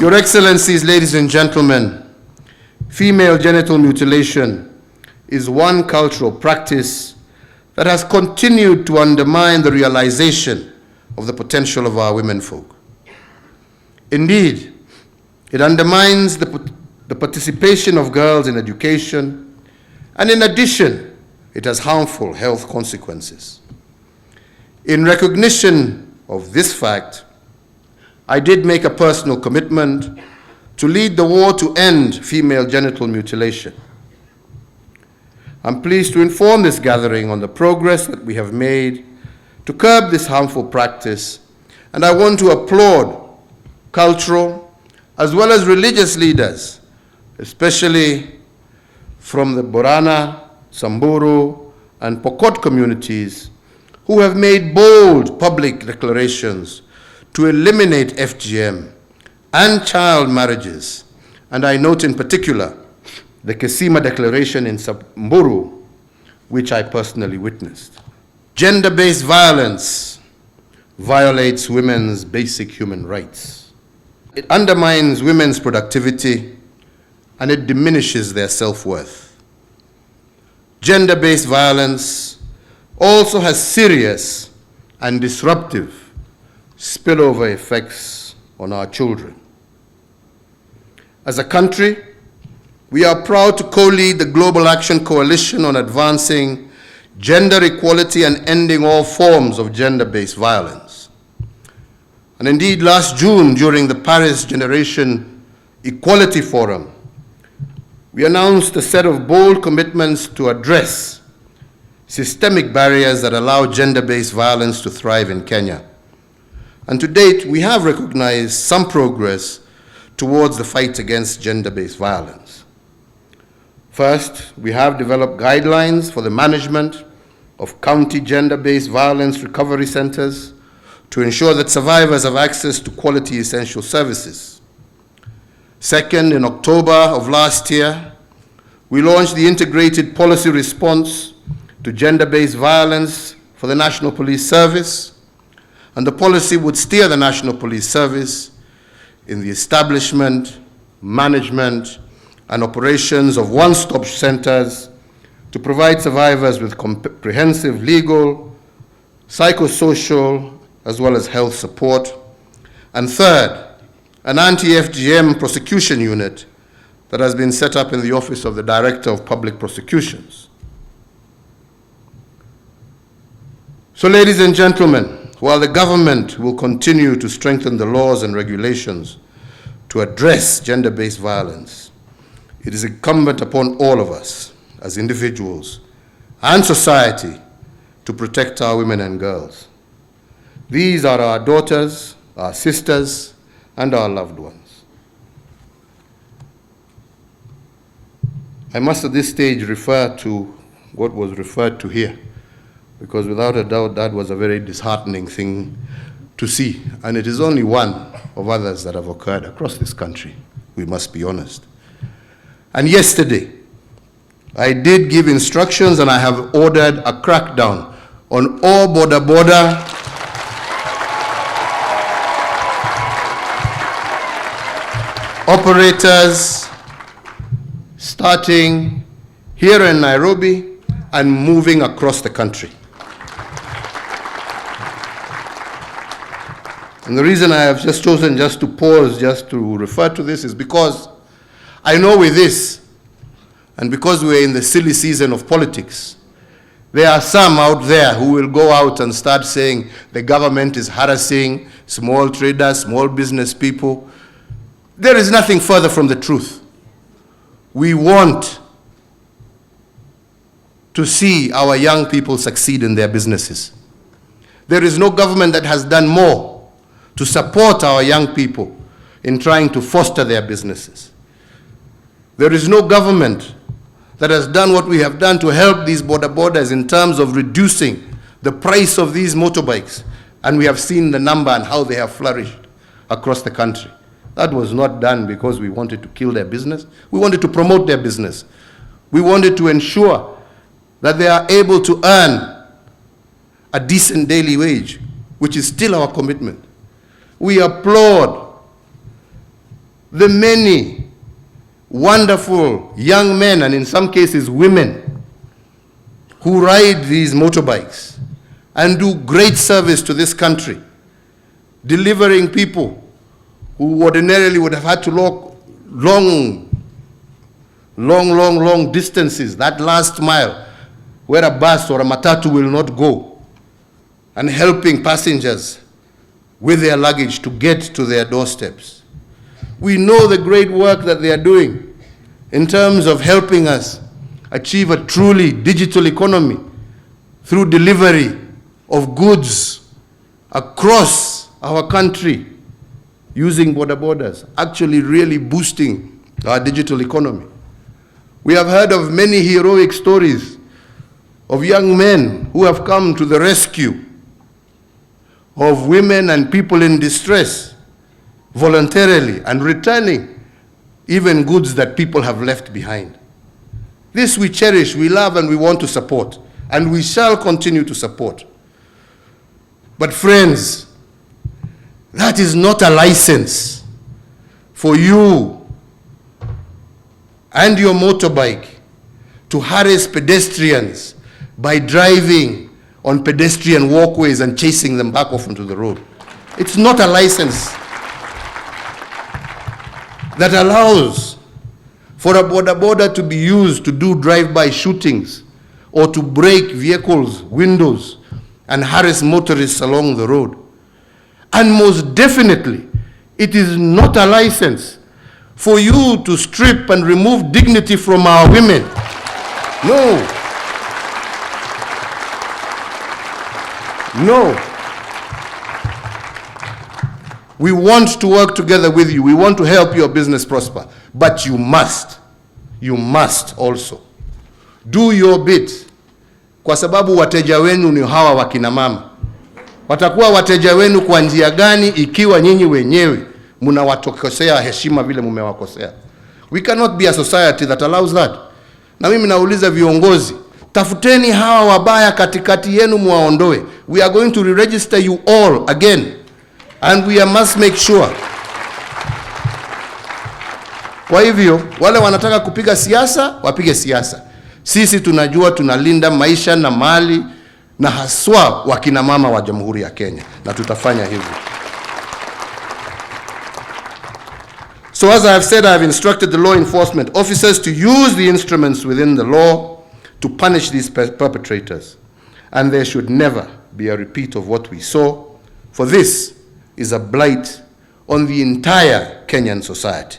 Your Excellencies, ladies and gentlemen, female genital mutilation is one cultural practice that has continued to undermine the realization of the potential of our womenfolk. Indeed, it undermines the participation of girls in education, and in addition, it has harmful health consequences. In recognition of this fact, I did make a personal commitment to lead the war to end female genital mutilation. I'm pleased to inform this gathering on the progress that we have made to curb this harmful practice, and I want to applaud cultural as well as religious leaders, especially from the Borana, Samburu, and Pokot communities, who have made bold public declarations to eliminate FGM and child marriages. And I note in particular the Kesima Declaration in Samburu, which I personally witnessed. Gender-based violence violates women's basic human rights. It undermines women's productivity and it diminishes their self-worth. Gender-based violence also has serious and disruptive spillover effects on our children. As a country, we are proud to co-lead the Global Action Coalition on advancing gender equality and ending all forms of gender-based violence. And indeed, last June, during the Paris Generation Equality Forum, we announced a set of bold commitments to address systemic barriers that allow gender-based violence to thrive in Kenya. And to date, we have recognized some progress towards the fight against gender-based violence. First, we have developed guidelines for the management of county gender-based violence recovery centers to ensure that survivors have access to quality essential services. Second, in October of last year, we launched the integrated policy response to gender-based violence for the National Police Service, and the policy would steer the National Police Service in the establishment, management, and operations of one-stop centers to provide survivors with comprehensive legal, psychosocial, as well as health support. And third, an anti-FGM prosecution unit that has been set up in the Office of the Director of Public Prosecutions. So, ladies and gentlemen, while the government will continue to strengthen the laws and regulations to address gender-based violence, it is incumbent upon all of us as individuals and society to protect our women and girls. These are our daughters, our sisters, and our loved ones. I must at this stage refer to what was referred to here, because without a doubt that was a very disheartening thing to see, and it is only one of others that have occurred across this country, we must be honest. And yesterday, I did give instructions and I have ordered a crackdown on all boda operators starting here in Nairobi and moving across the country. And the reason I have just chosen just to pause, just to refer to this, is because I know with this, and because we're in the silly season of politics, there are some out there who will go out and start saying the government is harassing small traders, small business people. There is nothing further from the truth. We want to see our young people succeed in their businesses. There is no government that has done more to support our young people in trying to foster their businesses. There is no government that has done what we have done to help these bodabodas in terms of reducing the price of these motorbikes. And we have seen the number and how they have flourished across the country. That was not done because we wanted to kill their business. We wanted to promote their business. We wanted to ensure that they are able to earn a decent daily wage, which is still our commitment. We applaud the many wonderful young men, and in some cases women, who ride these motorbikes and do great service to this country, delivering people who ordinarily would have had to walk long distances, that last mile, where a bus or a matatu will not go, and helping passengers with their luggage to get to their doorsteps. We know the great work that they are doing in terms of helping us achieve a truly digital economy through delivery of goods across our country using bodabodas, actually really boosting our digital economy. We have heard of many heroic stories of young men who have come to the rescue of women and people in distress voluntarily and returning even goods that people have left behind. This we cherish, we love, and we want to support, and we shall continue to support. But friends, that is not a license for you and your motorbike to harass pedestrians by driving on pedestrian walkways and chasing them back off onto the road. It's not a license that allows for a boda to be used to do drive-by shootings or to break vehicles' windows and harass motorists along the road. And most definitely, it is not a license for you to strip and remove dignity from our women. No. No. We want to work together with you. We want to help your business prosper. But you must also do your bit, kwa sababu wateja wenu ni hawa wakina mama. Watakuwa wateja wenu kwa njia gani ikiwa nyinyi wenyewe mnawatokosea heshima vile mumewakosea? We cannot be a society that allows that. Na mimi nauliza viongozi, tafuteni hawa wabaya katikati yenu muwaondoe. We are going to re-register you all again, and we must make sure. Kwa hivyo, wale wanataka kupiga siasa, wapige siasa. Sisi tunajua tunalinda maisha na mali na haswa wakina mama wa Jamhuri ya Kenya, na tutafanya hivyo. So as I have said, I have instructed the law enforcement officers to use the instruments within the law to punish these perpetrators. And there should never be a repeat of what we saw, for this is a blight on the entire Kenyan society.